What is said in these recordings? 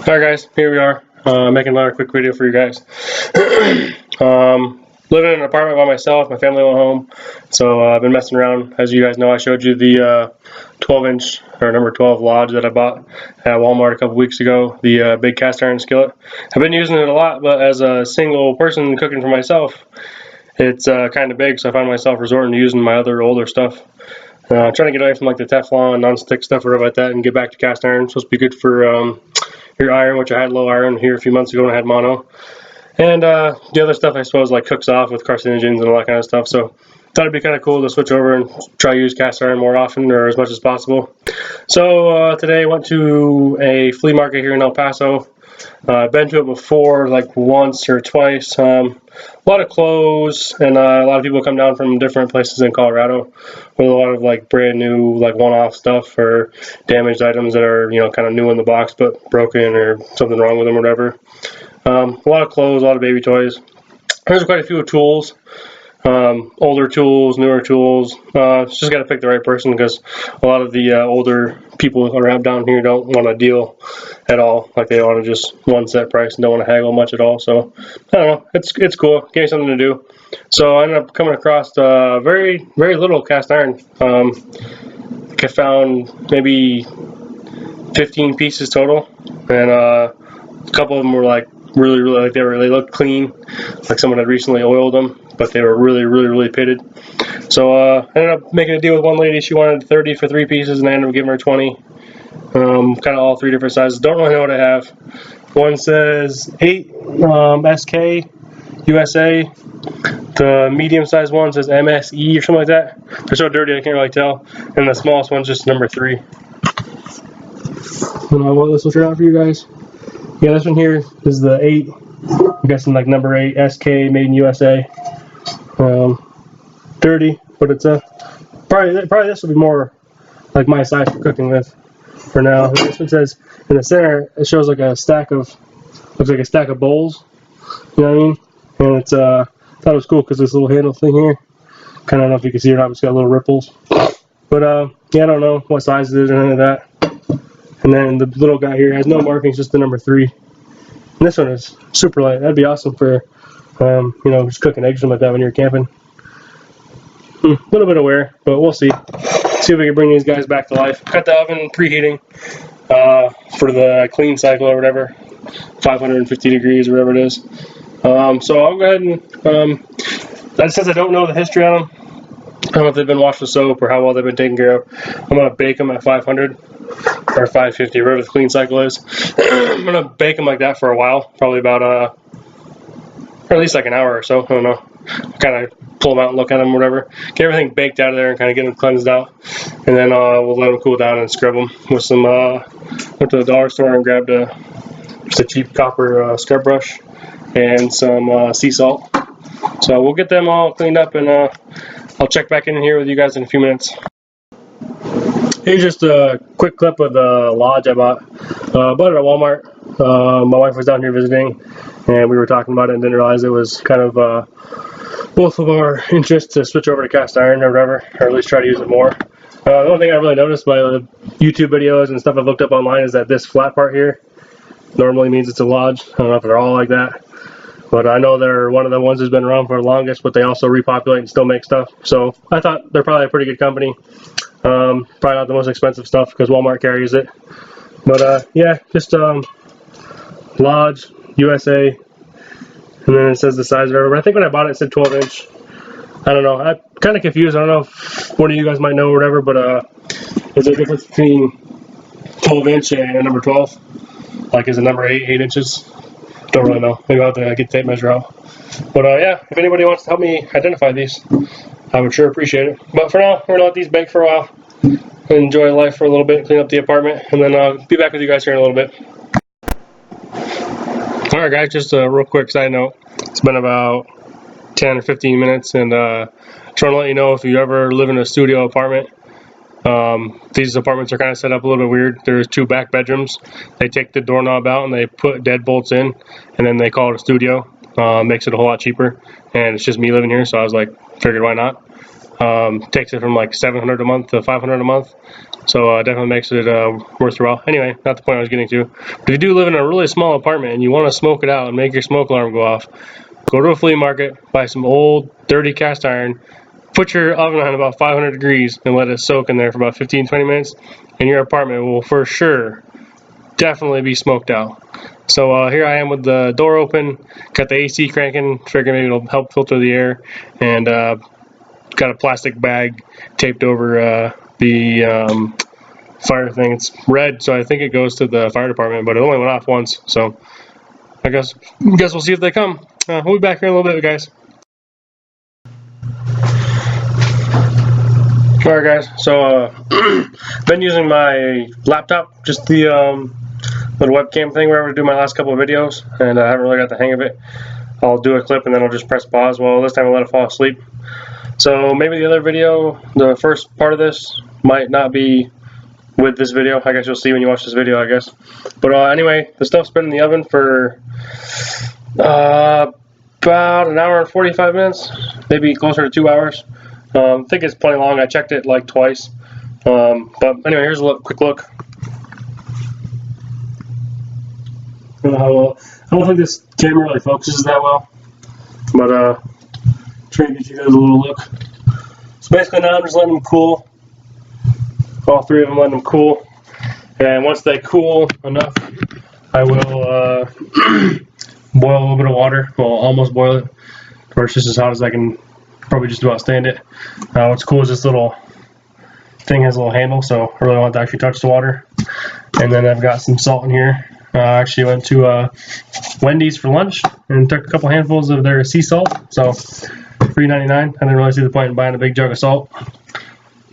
Alright guys, here we are, making another quick video for you guys. Living in an apartment by myself, my family went home, so I've been messing around. As you guys know, I showed you the 12-inch, or number 12 lodge that I bought at Walmart a couple weeks ago, the big cast iron skillet. I've been using it a lot, but as a single person cooking for myself, it's kind of big, so I find myself resorting to using my other older stuff. Trying to get away from like the Teflon, non-stick stuff, or whatever like that, and get back to cast iron. It's supposed to be good for your iron, which I had low iron here a few months ago when I had mono. And the other stuff I suppose like cooks off with carcinogens and all that kind of stuff. So thought it'd be kind of cool to switch over and try to use cast iron more often or as much as possible. So today I went to a flea market here in El Paso. I've been to it before, like once or twice. A lot of clothes, and a lot of people come down from different places in Colorado with a lot of like brand new, like one-off stuff or damaged items that are, you know, kind of new in the box but broken or something wrong with them or whatever. A lot of clothes, a lot of baby toys. There's quite a few tools. Older tools, newer tools. Just got to pick the right person because a lot of the older people around down here don't want to deal at all. Like they want to just one set price and don't want to haggle much at all. So I don't know. It's cool. Gave me something to do. So I ended up coming across very little cast iron. I think I found maybe 15 pieces total, and a couple of them were like really like they looked clean, like someone had recently oiled them, but they were really pitted. So I ended up making a deal with one lady. She wanted 30 for 3 pieces, and I ended up giving her 20. Kind of all 3 different sizes. Don't really know what I have. One says 8 SK USA. The medium sized one says MSE or something like that. They're so dirty I can't really tell. And the smallest one's just number 3. And I want this one straight out for you guys. Yeah, this one here is the 8. I'm guessing like number 8 SK made in USA. Dirty, but it's probably this will be more like my size for cooking with for now. And this one says in the center it shows like a stack of looks like a stack of bowls. You know what I mean? And it's thought it was cool because this little handle thing here. Kind of don't know if you can see it or not. It's got little ripples. But yeah, I don't know what size it is or any of that. And then the little guy here has no markings, just the number 3. And this one is super light. That'd be awesome for, you know, just cooking eggs or something like that when you're camping. A little bit of wear, but we'll see. See if we can bring these guys back to life. Cut the oven preheating for the clean cycle or whatever, 550 degrees or whatever it is. So I'll go ahead and, that says I don't know the history on them. I don't know if they've been washed with soap or how well they've been taken care of. I'm going to bake them at 500 or 550, whatever the clean cycle is. I'm going to bake them like that for a while, probably about, or at least like an hour or so. I don't know. Kind of pull them out and look at them, whatever. Get everything baked out of there and kind of get them cleansed out. And then we'll let them cool down and scrub them with some, went to the dollar store and grabbed just a cheap copper scrub brush and some sea salt. So we'll get them all cleaned up, and I'll check back in here with you guys in a few minutes. Here's just a quick clip of the lodge I bought. Bought it at Walmart. My wife was down here visiting, and we were talking about it and didn't realize it was kind of both of our interests to switch over to cast iron or whatever, or at least try to use it more. The only thing I really noticed by the YouTube videos and stuff I've looked up online is that this flat part here normally means it's a lodge. I don't know if they're all like that, but I know they're one of the ones that's been around for the longest, but they also repopulate and still make stuff. So I thought they're probably a pretty good company. Probably not the most expensive stuff because Walmart carries it. But yeah, just Lodge, USA. And then it says the size of it. But I think when I bought it, it said 12 inch. I don't know. I'm kind of confused. I don't know if one of you guys might know or whatever, but is there a difference between 12 inch and number 12? Like, is it number 8 inches? Don't really know. Maybe I'll have to get the tape measure out. But yeah, if anybody wants to help me identify these, I would sure appreciate it. But for now, we're going to let these bake for a while, enjoy life for a little bit, clean up the apartment, and then I'll be back with you guys here in a little bit. Alright guys, just a real quick side note. It's been about 10 or 15 minutes, and trying to let you know if you ever live in a studio apartment, these apartments are kind of set up a little bit weird. There's 2 back bedrooms. They take the doorknob out and they put deadbolts in, and then they call it a studio. Makes it a whole lot cheaper, and it's just me living here, so I was like, figured why not. Takes it from like $700 a month to $500 a month. So definitely makes it worth your while. Anyway, not the point I was getting to. But if you do live in a really small apartment and you want to smoke it out and make your smoke alarm go off, go to a flea market, buy some old, dirty cast iron, put your oven on about 500 degrees and let it soak in there for about 15-20 minutes, and your apartment will for sure definitely be smoked out. So here I am with the door open, got the AC cranking, figuring maybe it'll help filter the air, and got a plastic bag taped over the fire thing. It's red, so I think it goes to the fire department, but it only went off once, so I guess we'll see if they come. We'll be back here in a little bit, guys. Alright guys, so been using my laptop, just the little webcam thing where I do my last couple of videos, and I haven't really got the hang of it. I'll do a clip and then I'll just press pause. Well, this time I'll let it fall asleep. So maybe the other video, the first part of this, might not be with this video. I guess you'll see when you watch this video, I guess. But anyway, the stuff's been in the oven for about an hour and 45 minutes, maybe closer to 2 hours. I think it's plenty long. I checked it like twice. But anyway, here's a quick look. I don't think this camera really focuses that well, but trying to get you guys a little look. So basically now I'm just letting them cool. All three of them, letting them cool. And once they cool enough, I will boil a little bit of water. Well, almost boil it, or it's just as hot as I can probably just about stand it. What's cool is this little thing has a little handle, so I really don't have to actually touch the water. And then I've got some salt in here. I actually went to Wendy's for lunch and took a couple handfuls of their sea salt, so $3.99. I didn't really see the point in buying a big jug of salt,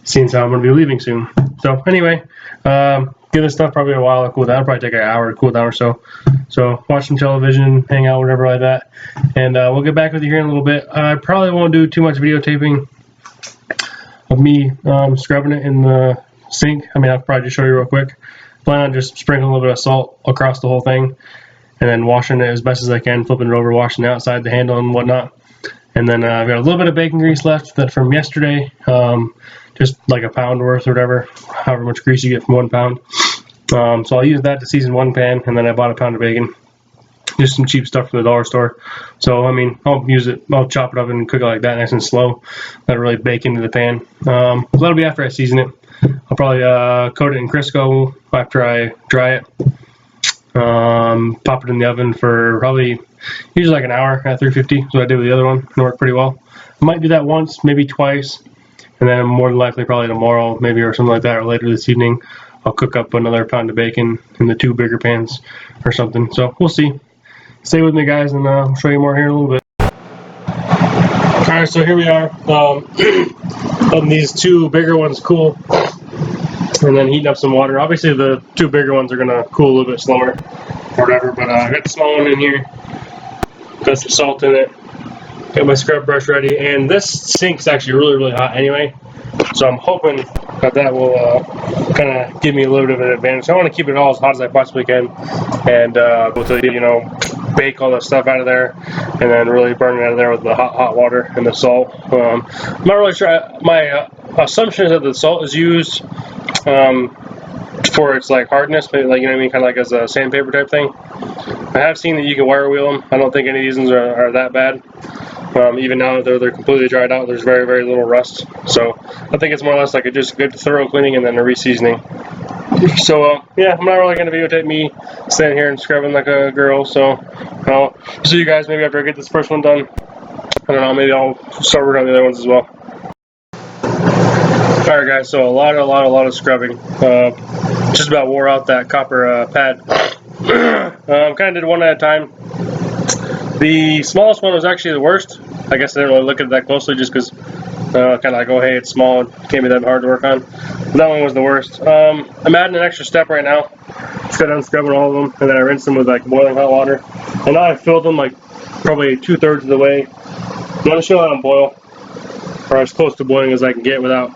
seeing as how I'm going to be leaving soon. So anyway, give this stuff probably a while to cool down. It'll probably take an hour to cool down or so. So watch some television, hang out, whatever like that, and we'll get back with you here in a little bit. I probably won't do too much videotaping of me scrubbing it in the sink. I mean, I'll probably just show you real quick. Plan on just sprinkling a little bit of salt across the whole thing, and then washing it as best as I can, flipping it over, washing the outside, the handle, and whatnot. And then I've got a little bit of bacon grease left that from yesterday, just like a pound worth or whatever, however much grease you get from 1 pound. So I'll use that to season one pan, and then I bought a pound of bacon. Just some cheap stuff from the dollar store. So I mean, I'll chop it up and cook it like that, nice and slow. Let it really bake into the pan. That'll be after I season it. I'll probably coat it in Crisco after I dry it. Pop it in the oven for probably usually like an hour at 350. So I did with the other one. It worked pretty well. I might do that once, maybe twice, and then more than likely probably tomorrow, maybe, or something like that, or later this evening, I'll cook up another pound of bacon in the 2 bigger pans or something. So we'll see. Stay with me, guys, and I'll show you more here in a little bit. Alright, so here we are. Letting these 2 bigger ones cool, and then heating up some water. Obviously, the 2 bigger ones are going to cool a little bit slower or whatever, but I got the small one in here. Got some salt in it. Got my scrub brush ready, and this sink's actually really, really hot anyway. So I'm hoping that will kind of give me a little bit of an advantage. I want to keep it all as hot as I possibly can, and bake all the stuff out of there, and then really burn it out of there with the hot water and the salt. I'm not really sure. My assumption is that the salt is used for its like hardness, maybe, like, you know what I mean, kind of like as a sandpaper type thing. I have seen that you can wire wheel them. I don't think any of these ones are that bad. Even now that they're completely dried out, there's very, very little rust. So I think it's more or less like a just good thorough cleaning and then a re-seasoning. So yeah, I'm not really going to videotape me standing here and scrubbing like a girl. So I'll see you guys maybe after I get this first one done. I don't know, maybe I'll start working on the other ones as well. Alright guys, so a lot of scrubbing. Just about wore out that copper pad. Kind of did one at a time. The smallest one was actually the worst. I guess I didn't really look at it that closely just because kind of like, oh hey, it's small, it can't be that hard to work on. But that one was the worst. I'm adding an extra step right now. Just got done scrubbing all of them, and then I rinsed them with like boiling hot water. And now I filled them like probably 2/3 of the way. I'm going to show how to boil, or as close to boiling as I can get without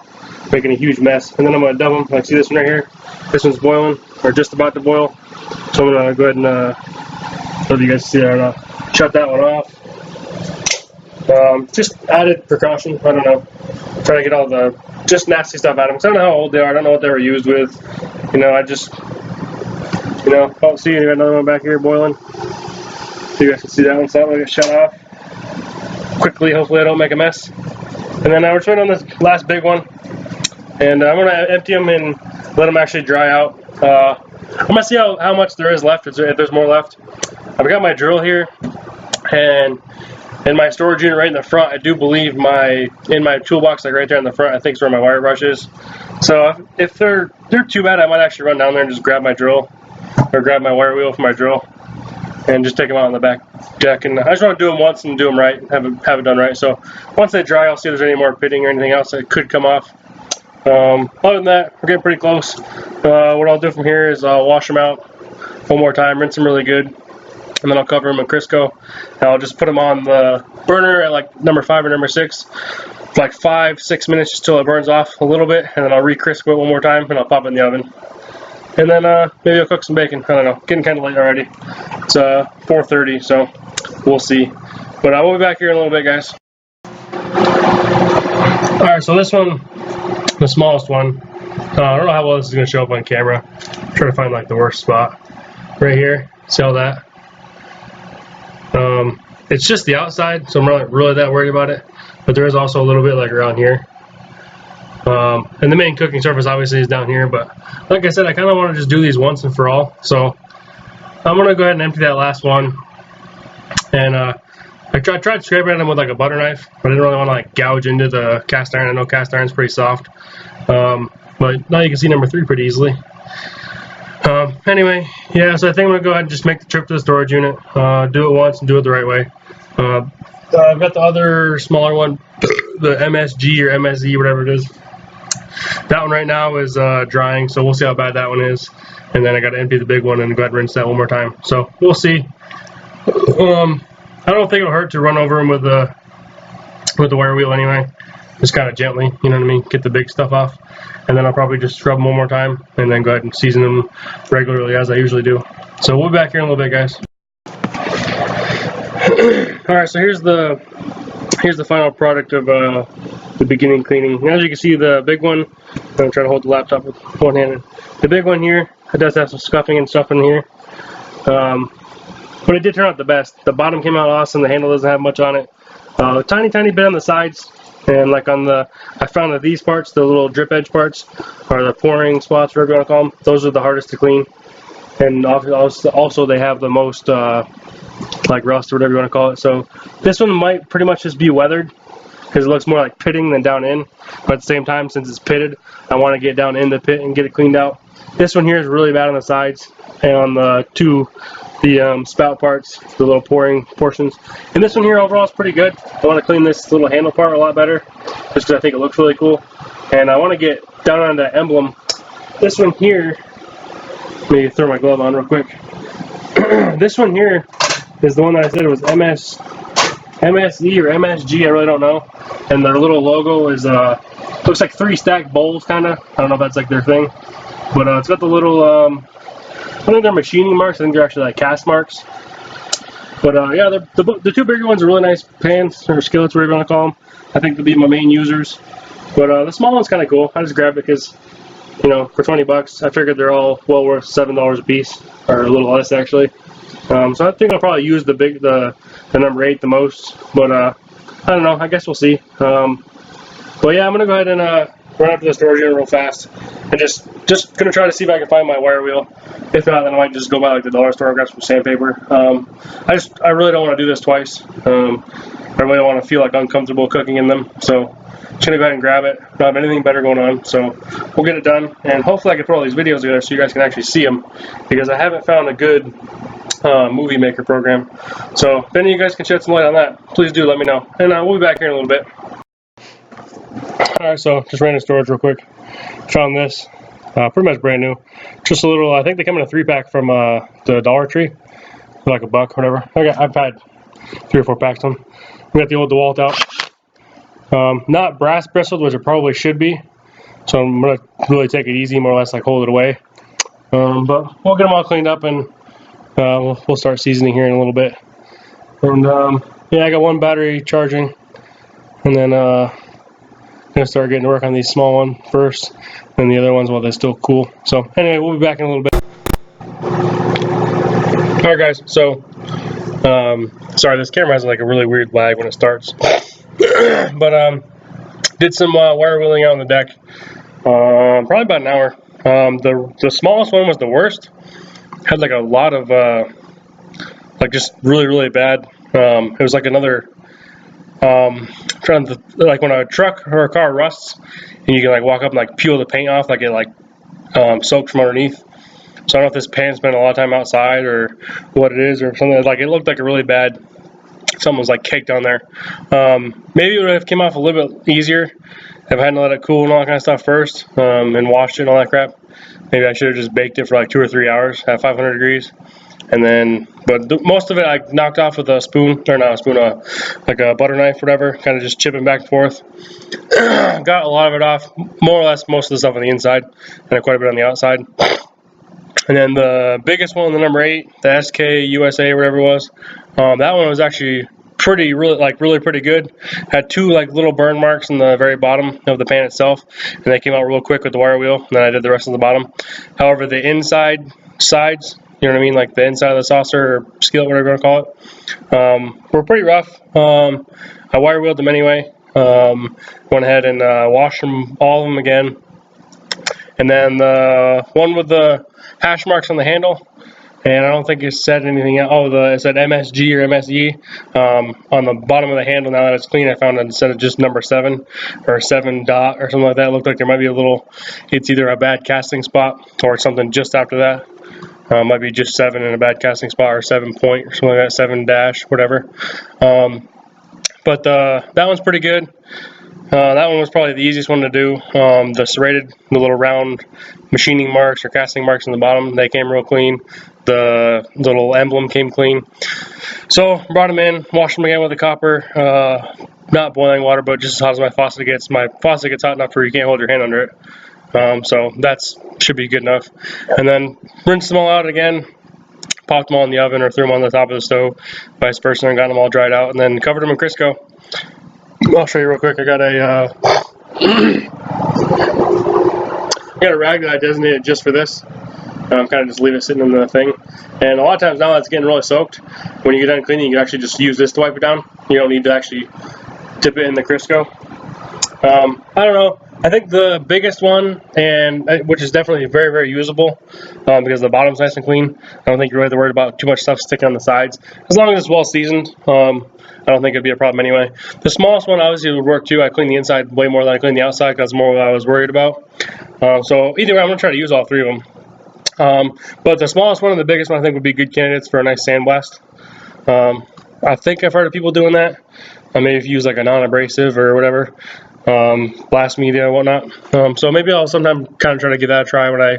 making a huge mess. And then I'm going to dump them. Like, see this one right here? This one's boiling, or just about to boil. So I'm going to go ahead and, I don't know if you guys see that or not, shut that one off. Just added precaution, I don't know. Trying to get all the just nasty stuff out of them. I don't know how old they are. I don't know what they were used with. You know, I just, you know, oh, see, you got another one back here boiling. So you guys can see that one. So I'm gonna get shut off quickly. Hopefully I don't make a mess. And then we're trying on this last big one, and I'm gonna empty them and let them actually dry out. I'm gonna see how much there is left. If there's more left. I've got my drill here, and in my storage unit right in the front, I do believe in my toolbox, like right there in the front, I think is where my wire brush is. So if they're too bad, I might actually run down there and just grab my drill, or grab my wire wheel for my drill, and just take them out on the back deck. And I just want to do them once and do them right, have it done right. So once they dry, I'll see if there's any more pitting or anything else that could come off. Other than that, we're getting pretty close. What I'll do from here is I'll wash them out one more time, rinse them really good, and then I'll cover them in Crisco, and I'll just put them on the burner at like number 5 or number 6 for like 5-6 minutes, just till it burns off a little bit, and then I'll re-Crisco it one more time, and I'll pop it in the oven. And then maybe I'll cook some bacon. I don't know. Getting kind of late already. It's 4:30, so we'll see. But I will be back here in a little bit, guys. Alright, so this one, the smallest one, I don't know how well this is going to show up on camera. I'm trying to find like the worst spot. Right here. See all that? It's just the outside, so I'm not really that worried about it. But there is also a little bit like around here. And the main cooking surface obviously is down here, but like I said, I kind of want to just do these once and for all. So I'm going to go ahead and empty that last one. And I tried scraping at them with like a butter knife, but I didn't really want to like gouge into the cast iron. I know cast iron's pretty soft. But now you can see number 3 pretty easily. Anyway, yeah, so I think I'm going to go ahead and just make the trip to the storage unit, do it once and do it the right way. I've got the other smaller one, the MSG or MSE, whatever it is. That one right now is drying, so we'll see how bad that one is. And then I got to empty the big one and go ahead and rinse that one more time. So we'll see. I don't think it'll hurt to run over them with the wire wheel anyway. Just kind of gently, you know what I mean? Get the big stuff off. And then I'll probably just scrub them one more time and then go ahead and season them regularly as I usually do. So we'll be back here in a little bit, guys. Alright, so here's the final product of the beginning cleaning. As you can see, the big one, I'm trying to hold the laptop with one hand. The big one here, it does have some scuffing and stuff in here. But it did turn out the best. The bottom came out awesome. The handle doesn't have much on it. Tiny bit on the sides. And like on I found that these parts, the little drip edge parts, are the pouring spots, whatever you want to call them. Those are the hardest to clean. And also they have the most like rust or whatever you want to call it. So this one might pretty much just be weathered, because it looks more like pitting than down in. But at the same time, since it's pitted, I want to get down in the pit and get it cleaned out. This one here is really bad on the sides and on the spout parts, the little pouring portions. And this one here overall is pretty good. I want to clean this little handle part a lot better, just because I think it looks really cool. And I want to get down on the emblem. This one here, let me throw my glove on real quick. This one here is the one that I said it was MSE or MSG, I really don't know. And their little logo is looks like 3 stacked bowls, kind of. I don't know if that's like their thing, but it's got the little I think they're machining marks. I think they're actually like cast marks. But yeah, the 2 bigger ones are really nice pans or skillets, whatever you want to call them. I think they'll be my main users. But the small one's kind of cool. I just grabbed it because, you know, for 20 bucks, I figured they're all well worth $7 a piece, or a little less actually. So I think I'll probably use the number 8 the most. But I don't know. I guess we'll see. But yeah, I'm gonna go ahead and run up to the storage unit real fast, and just gonna try to see if I can find my wire wheel. If not, then I might just go by like the dollar store and grab some sandpaper. I really don't want to do this twice. I really don't want to feel like uncomfortable cooking in them. So just gonna go ahead and grab it. I don't have anything better going on, so we'll get it done. And hopefully I can put all these videos together so you guys can actually see them, because I haven't found a good movie maker program. So if any of you guys can shed some light on that, please do let me know. And we'll be back here in a little bit. Alright, so just ran in storage real quick. Found this. Pretty much brand new. Just a little, I think they come in a 3-pack from the Dollar Tree. For like $1 or whatever. I've had 3 or 4 packs of them. We got the old DeWalt out. Not brass bristled, which it probably should be. So I'm going to really take it easy, more or less like hold it away. But we'll get them all cleaned up, and we'll start seasoning here in a little bit. And yeah, I got 1 battery charging. And then gonna gonna start getting to work on these small ones first, and the other ones while they're still cool. So anyway, we'll be back in a little bit. All right, guys. So sorry, this camera has like a really weird lag when it starts. But did some wire wheeling out on the deck. Probably about an hour. The smallest one was the worst. Had like a lot of like just really bad. It was like another trying to, like when a truck or a car rusts and you can like walk up and like peel the paint off, like it like soaked from underneath. So I don't know if this paint spent a lot of time outside or what it is or something. Like it looked like a really bad, something was like caked on there. Maybe it would have came off a little bit easier if I hadn't let it cool and all that kind of stuff first, and washed it and all that crap. Maybe I should have just baked it for like 2 or 3 hours at 500 degrees. And then, but most of it I knocked off with a spoon, or not a spoon, like a butter knife, whatever, kind of just chipping back and forth. Got a lot of it off, more or less most of the stuff on the inside, and quite a bit on the outside. And then the biggest one, the number 8, the SK USA, whatever it was, that one was actually really pretty good. Had 2 like little burn marks in the very bottom of the pan itself, and they came out real quick with the wire wheel. And then I did the rest of the bottom. However, the inside sides, you know what I mean, like the inside of the saucer or skillet, whatever you want to call it, were pretty rough. I wire wheeled them anyway. Went ahead and washed them, all of them again. And then the one with the hash marks on the handle, and I don't think it said anything. Oh, it said MSG or MSE on the bottom of the handle. Now that it's clean, I found it instead of just number 7 or 7 dot or something like that. It looked like there might be a little, it's either a bad casting spot or something just after that. Might be just 7 in a bad casting spot, or 7 point or something like that, 7 dash, whatever. But that one's pretty good. That one was probably the easiest one to do. The serrated, the little round machining marks or casting marks in the bottom, they came real clean. The little emblem came clean. So brought them in, washed them again with the copper, not boiling water, but just as hot as my faucet gets. My faucet gets hot enough where you can't hold your hand under it. So that should be good enough. And then rinsed them all out again, popped them all in the oven or threw them on the top of the stove, vice versa, and got them all dried out, and then covered them in Crisco. I'll show you real quick. I got a rag that I designated just for this. Kind of just leave it sitting in the thing. And a lot of times now that it's getting really soaked, when you get done cleaning, you can actually just use this to wipe it down. You don't need to actually dip it in the Crisco. I don't know. I think the biggest one, and which is definitely very usable, because the bottom's nice and clean. I don't think you're really worried about too much stuff sticking on the sides, as long as it's well seasoned. I don't think it'd be a problem anyway. The smallest one obviously would work too. I clean the inside way more than I clean the outside, because that's more what I was worried about. So either way, I'm gonna try to use all 3 of them. But the smallest one and the biggest one I think would be good candidates for a nice sandblast. I think I've heard of people doing that. Maybe if you use like a non-abrasive or whatever, blast media and whatnot. So maybe I'll sometime kind of try to give that a try when I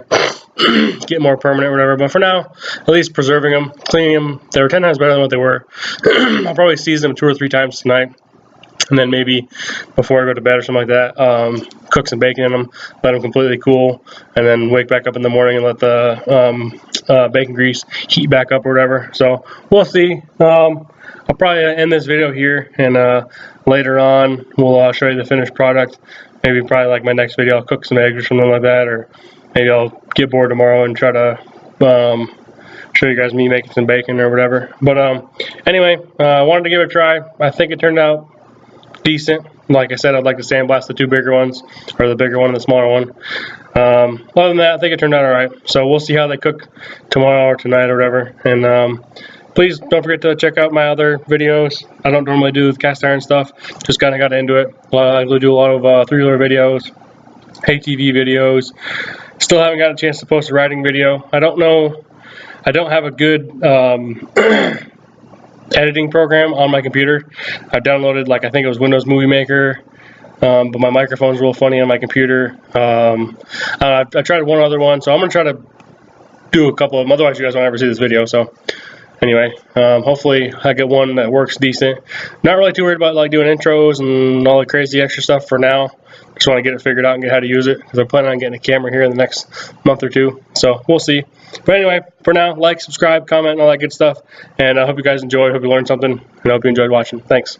get more permanent or whatever. But for now, at least preserving them, cleaning them, they were 10 times better than what they were. I'll probably season them 2 or 3 times tonight. And then maybe before I go to bed or something like that, cook some bacon in them, let them completely cool, and then wake back up in the morning and let the bacon grease heat back up or whatever. So we'll see. I'll probably end this video here, and later on we'll show you the finished product. Maybe probably like my next video, I'll cook some eggs or something like that, or maybe I'll get bored tomorrow and try to show you guys me making some bacon or whatever. But anyway, I wanted to give it a try. I think it turned out decent. Like I said, I'd like to sandblast the 2 bigger ones, or the bigger one and the smaller one. Other than that, I think it turned out alright. So we'll see how they cook tomorrow or tonight or whatever. And please don't forget to check out my other videos. I don't normally do cast iron stuff, just kind of got into it. I do a lot of 3-wheeler videos, ATV videos. Still haven't got a chance to post a riding video. I don't know, I don't have a good editing program on my computer. I've downloaded, like, I think it was Windows Movie Maker, but my microphone's real funny on my computer. I tried one other one, so I'm gonna try to do a couple of them, otherwise you guys won't ever see this video. So anyway, hopefully I get one that works decent. Not really too worried about like doing intros and all the crazy extra stuff for now. Just want to get it figured out and get how to use it, because I'm planning on getting a camera here in the next month or 2. So we'll see. But anyway, for now, like, subscribe, comment, and all that good stuff. And I hope you guys enjoyed. Hope you learned something, and I hope you enjoyed watching. Thanks.